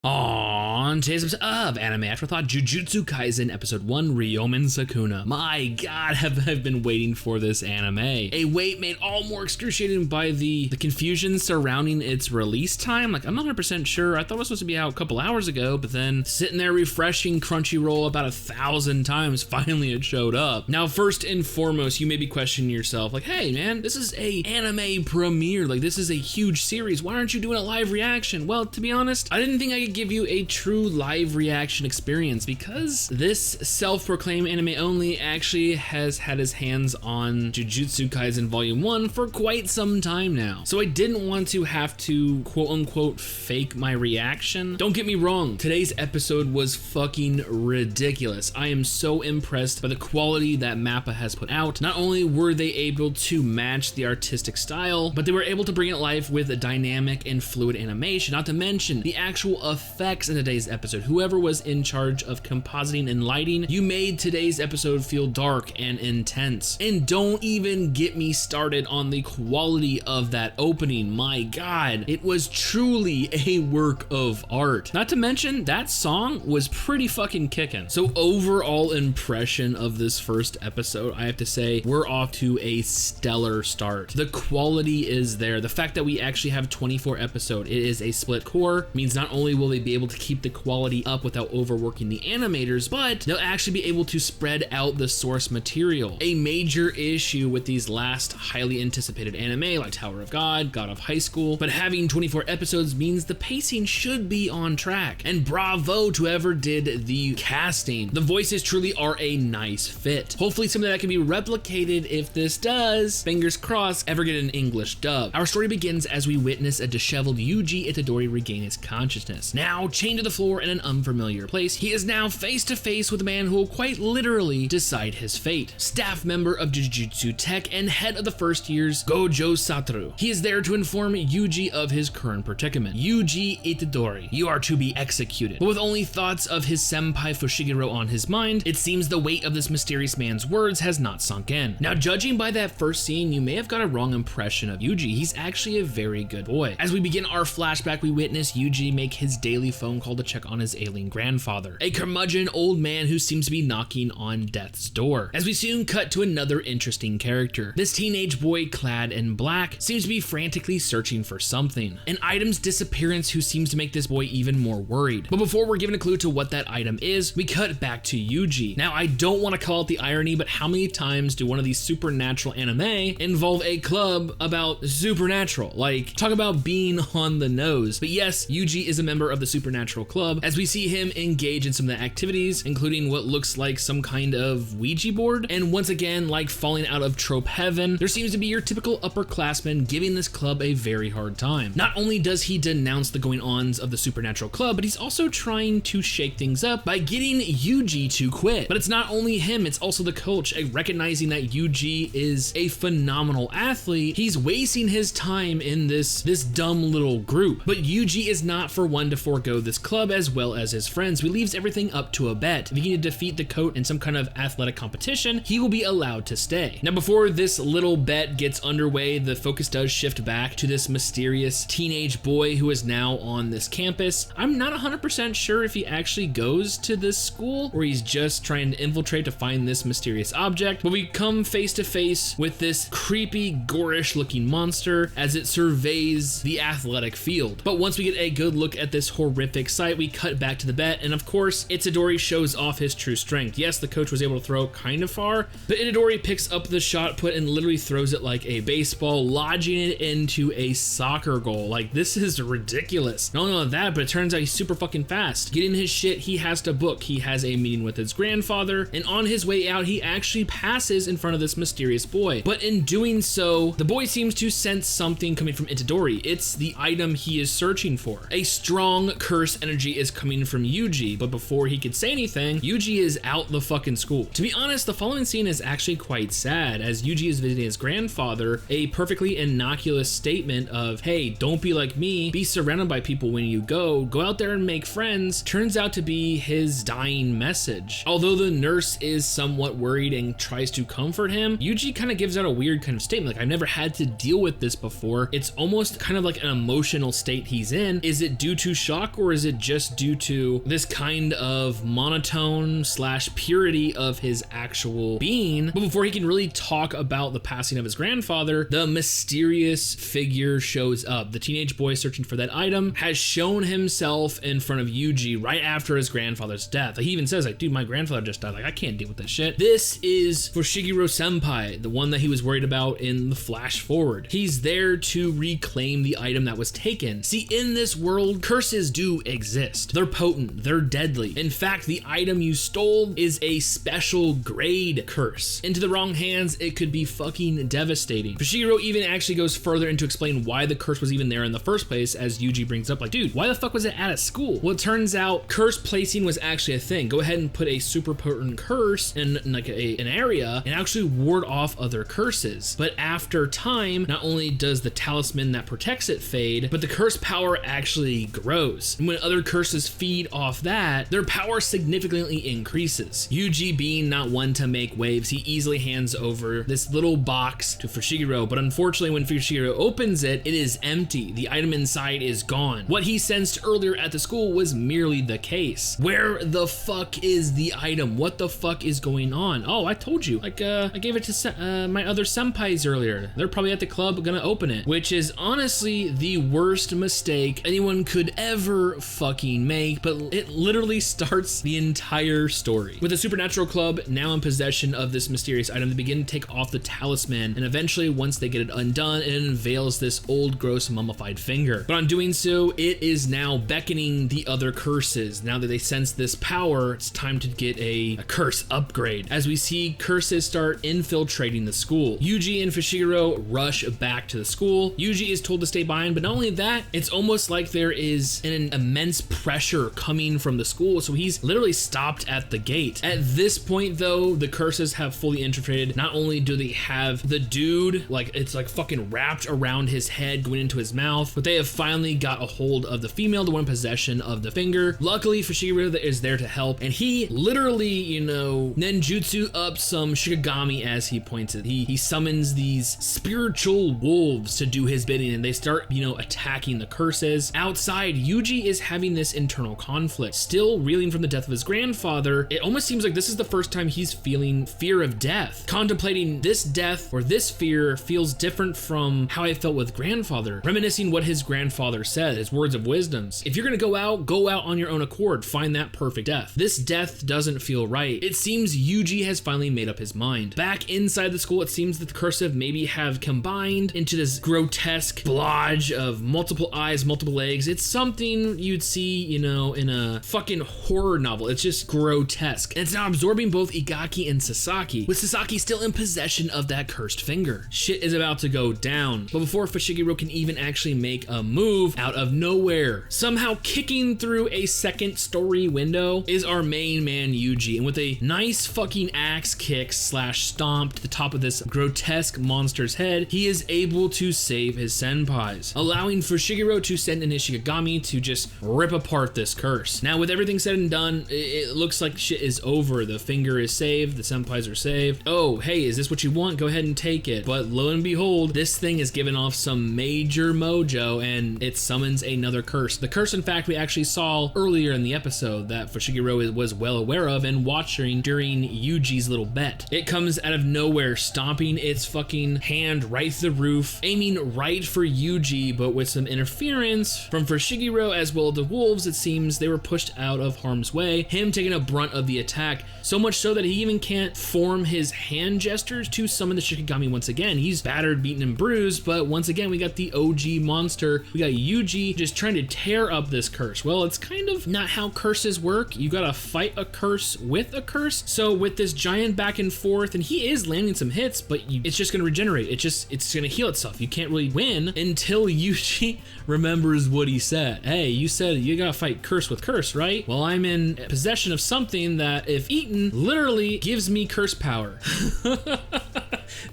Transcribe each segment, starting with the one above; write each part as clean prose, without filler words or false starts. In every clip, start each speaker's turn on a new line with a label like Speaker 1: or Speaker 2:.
Speaker 1: On today's episode of Anime Afterthought, Jujutsu Kaisen Episode 1, Ryomen Sukuna. My god, have I been waiting for this anime. A wait made all more excruciating by the confusion surrounding its release time. Like, I'm not 100% sure. I thought it was supposed to be out a couple hours ago, but then sitting there refreshing Crunchyroll about 1,000 times, finally it showed up. Now, first and foremost, you may be questioning yourself, like, hey man, this is a anime premiere. Like, this is a huge series. Why aren't you doing a live reaction? Well, to be honest, I didn't think I could give you a true live reaction experience because this self-proclaimed anime only actually has had his hands on Jujutsu Kaisen Volume 1 for quite some time now. So I didn't want to have to quote-unquote fake my reaction. Don't get me wrong, today's episode was fucking ridiculous. I am so impressed by the quality that MAPPA has put out. Not only were they able to match the artistic style, but they were able to bring it life with a dynamic and fluid animation, not to mention the actual effects in today's episode. Whoever was in charge of compositing and lighting, you made today's episode feel dark and intense. And don't even get me started on the quality of that opening. My god, it was truly a work of art. Not to mention, that song was pretty fucking kicking. So overall impression of this first episode, I have to say, we're off to a stellar start. The quality is there. The fact that we actually have 24 episodes, it is a split core, means not only will they be able to keep the quality up without overworking the animators, but they'll actually be able to spread out the source material. A major issue with these last highly anticipated anime like Tower of God, God of High School, but having 24 episodes means the pacing should be on track. And bravo to whoever did the casting. The voices truly are a nice fit. Hopefully something that can be replicated if this does, fingers crossed, ever get an English dub. Our story begins as we witness a disheveled Yuji Itadori regain his consciousness. Now chained to the floor in an unfamiliar place, he is now face to face with a man who will quite literally decide his fate. Staff member of Jujutsu Tech and head of the first year's Gojo Satoru. He is there to inform Yuji of his current predicament. Yuji Itadori, you are to be executed. But with only thoughts of his senpai Fushiguro on his mind, it seems the weight of this mysterious man's words has not sunk in. Now, judging by that first scene, you may have got a wrong impression of Yuji. He's actually a very good boy. As we begin our flashback, we witness Yuji make his daily phone call to check on his ailing grandfather, a curmudgeon old man who seems to be knocking on death's door. As we soon cut to another interesting character. This teenage boy clad in black seems to be frantically searching for something. An item's disappearance who seems to make this boy even more worried. But before we're given a clue to what that item is, we cut back to Yuji. Now, I don't want to call out the irony, but how many times do one of these supernatural anime involve a club about supernatural? Like, talk about being on the nose. But yes, Yuji is a member of the supernatural club, as we see him engage in some of the activities, including what looks like some kind of Ouija board. And once again, like falling out of trope heaven, there seems to be your typical upperclassman giving this club a very hard time. Not only does he denounce the going-ons of the supernatural club, but he's also trying to shake things up by getting Yuji to quit. But it's not only him, it's also the coach, recognizing that Yuji is a phenomenal athlete. He's wasting his time in this dumb little group. But Yuji is not for one to forego this club as well as his friends, who leaves everything up to a bet. If he can defeat the coach in some kind of athletic competition, he will be allowed to stay. Now, before this little bet gets underway, the focus does shift back to this mysterious teenage boy who is now on this campus. I'm not 100% sure if he actually goes to this school or he's just trying to infiltrate to find this mysterious object, but we come face to face with this creepy, gorish looking monster as it surveys the athletic field. But once we get a good look at this horrific sight, we cut back to the bet, and of course, Itadori shows off his true strength. Yes, the coach was able to throw kind of far, but Itadori picks up the shot put and literally throws it like a baseball, lodging it into a soccer goal. Like, this is ridiculous. Not only that, but it turns out he's super fucking fast. Getting his shit, he has to book. He has a meeting with his grandfather, and on his way out, he actually passes in front of this mysterious boy. But in doing so, the boy seems to sense something coming from Itadori. It's the item he is searching for. A strong curse energy is coming from Yuji, but before he could say anything, Yuji is out the fucking school. To be honest, the following scene is actually quite sad, as Yuji is visiting his grandfather. A perfectly innocuous statement of, hey, don't be like me, be surrounded by people when you go out there and make friends, turns out to be his dying message. Although the nurse is somewhat worried and tries to comfort him, Yuji kind of gives out a weird kind of statement, like, I've never had to deal with this before. It's almost kind of like an emotional state he's in. Is it due to shock, or is it just just due to this kind of monotone / purity of his actual being. But before he can really talk about the passing of his grandfather, the mysterious figure shows up. The teenage boy searching for that item has shown himself in front of Yuji right after his grandfather's death. He even says, like, dude, my grandfather just died. Like, I can't deal with this shit. This is Fushiguro Senpai, the one that he was worried about in the flash forward. He's there to reclaim the item that was taken. See, in this world, curses do exist. They're potent, they're deadly. In fact, the item you stole is a special grade curse. Into the wrong hands, it could be fucking devastating. Fushiguro even actually goes further into explain why the curse was even there in the first place, as Yuji brings up, like, dude, why the fuck was it at a school? Well, it turns out curse placing was actually a thing. Go ahead and put a super potent curse in like an area and actually ward off other curses. But after time, not only does the talisman that protects it fade, but the curse power actually grows. And when other curses feed off that, their power significantly increases. Yuji, being not one to make waves, he easily hands over this little box to Fushiguro, but unfortunately when Fushiguro opens it, it is empty. The item inside is gone. What he sensed earlier at the school was merely the case. Where the fuck is the item? What the fuck is going on? Oh, I told you. Like, I gave it to my other senpais earlier. They're probably at the club gonna open it, which is honestly the worst mistake anyone could ever fucking make, but it literally starts the entire story. With the Supernatural Club now in possession of this mysterious item, they begin to take off the talisman, and eventually once they get it undone, it unveils this old gross mummified finger. But on doing so, it is now beckoning the other curses. Now that they sense this power, it's time to get a curse upgrade. As we see curses start infiltrating the school, Yuji and Fushiguro rush back to the school. Yuji is told to stay behind, but not only that, it's almost like there is an immense pressure coming from the school, so he's literally stopped at the gate. At this point though, the curses have fully infiltrated. Not only do they have the dude, like it's like fucking wrapped around his head going into his mouth, but they have finally got a hold of the female, the one in possession of the finger. Luckily, Fushiguro is there to help, and he literally, you know, ninjutsu up some Shikigami as he points it. He summons these spiritual wolves to do his bidding, and they start, you know, attacking the curses. Outside, Yuji is having this internal conflict. Still reeling from the death of his grandfather, it almost seems like this is the first time he's feeling fear of death. Contemplating this death or this fear feels different from how I felt with grandfather, reminiscing what his grandfather said, his words of wisdoms. If you're gonna go out on your own accord, find that perfect death. This death doesn't feel right. It seems Yuji has finally made up his mind. Back inside the school, it seems that the cursive maybe have combined into this grotesque blotch of multiple eyes, multiple legs. It's something you'd see, you know, in a fucking horror novel. It's just grotesque. And it's now absorbing both Igaki and Sasaki, with Sasaki still in possession of that cursed finger. Shit is about to go down. But before Fushiguro can even actually make a move, out of nowhere, somehow kicking through a second story window, is our main man Yuji. And with a nice fucking axe kick / stomp to the top of this grotesque monster's head, he is able to save his senpais, allowing Fushiguro to send in his Shikigami to just rip apart this curse. Now, with everything said and done, it looks like shit is over. The finger is saved, the senpais are saved. Oh, hey, is this what you want? Go ahead and take it. But lo and behold, this thing is giving off some major mojo, and it summons another curse. The curse, in fact, we actually saw earlier in the episode that Fushiguro was well aware of and watching during Yuji's little bet. It comes out of nowhere, stomping its fucking hand right through the roof, aiming right for Yuji, but with some interference from Fushiguro as well as the wolves, it seems they were pushed out of harm's way, him taking a brunt of the attack, so much so that he even can't form his hand gestures to summon the Shikigami once again. He's battered, beaten, and bruised, but once again, we got the OG monster. We got Yuji just trying to tear up this curse. Well, it's kind of not how curses work. You gotta fight a curse with a curse. So with this giant back and forth, and he is landing some hits, but it's just gonna regenerate. It's gonna heal itself. You can't really win until Yuji remembers what he said. Hey, you said you gotta fight curse with curse, right? Well, I'm in possession of something that, if eaten, literally gives me curse power.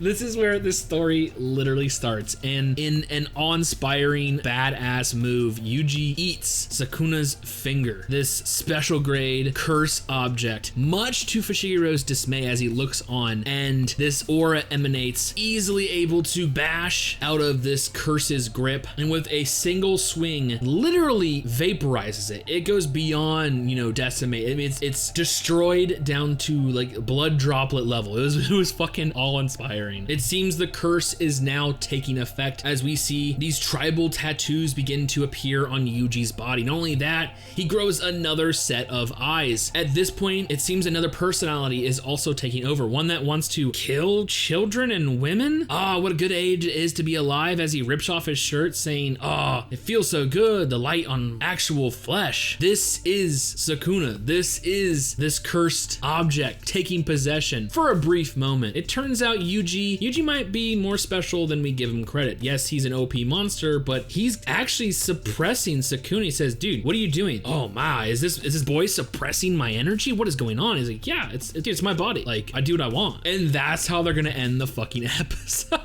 Speaker 1: This is where this story literally starts. And in an awe-inspiring, badass move, Yuji eats Sukuna's finger, this special grade curse object, much to Fushigiro's dismay as he looks on, and this aura emanates, easily able to bash out of this curse's grip, and with a single swing, literally vaporizes it. It goes beyond, decimate. I mean, it's destroyed down to like blood droplet level. It was fucking awe-inspiring. It seems the curse is now taking effect as we see these tribal tattoos begin to appear on Yuji's body. Not only that, he grows another set of eyes. At this point, it seems another personality is also taking over, one that wants to kill children and women. What a good age it is to be alive, as he rips off his shirt saying, it feels so good, the light on actual flesh. This is Sukuna. This is this cursed object taking possession for a brief moment. It turns out Yuji might be more special than we give him credit. Yes, he's an OP monster, but he's actually suppressing Sukuna. He says, dude, what are you doing? Oh my, is this boy suppressing my energy? What is going on? He's like, yeah, it's my body. Like, I do what I want. And that's how they're gonna end the fucking episode.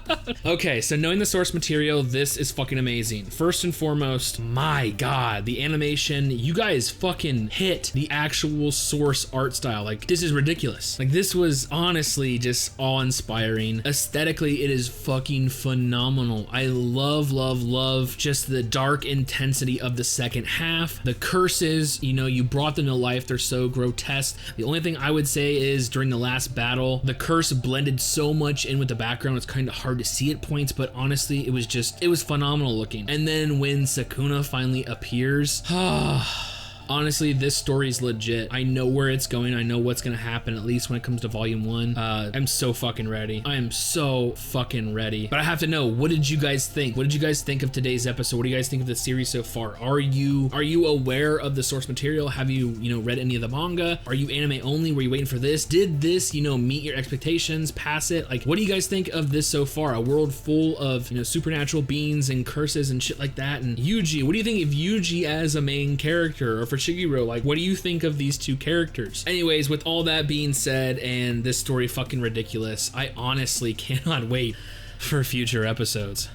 Speaker 1: Okay, so knowing the source material, this is fucking amazing. First and foremost, my God, the animation, you guys fucking hit the actual source art style. Like, this is ridiculous. Like, this was honestly just awe-inspiring. Aesthetically, it is fucking phenomenal. I love just the dark intensity of the second half. The curses, you brought them to life. They're so grotesque. The only thing I would say is during the last battle, the curse blended so much in with the background, it's kind of hard to see at points, but honestly, it was phenomenal looking. And then when Sukuna finally appears, honestly, this story is legit. I know where it's going. I know what's gonna happen, at least when it comes to volume 1. I'm so fucking ready. I am so fucking ready. But I have to know, what did you guys think? What did you guys think of today's episode? What do you guys think of the series so far? Are you aware of the source material? Have you, read any of the manga? Are you anime only? Were you waiting for this? Did this, meet your expectations? Pass it? Like, what do you guys think of this so far? A world full of, supernatural beings and curses and shit like that. And Yuji, what do you think of Yuji as a main character? Or for Shigiro, like, what do you think of these two characters? Anyways, with all that being said, and this story fucking ridiculous, I honestly cannot wait for future episodes.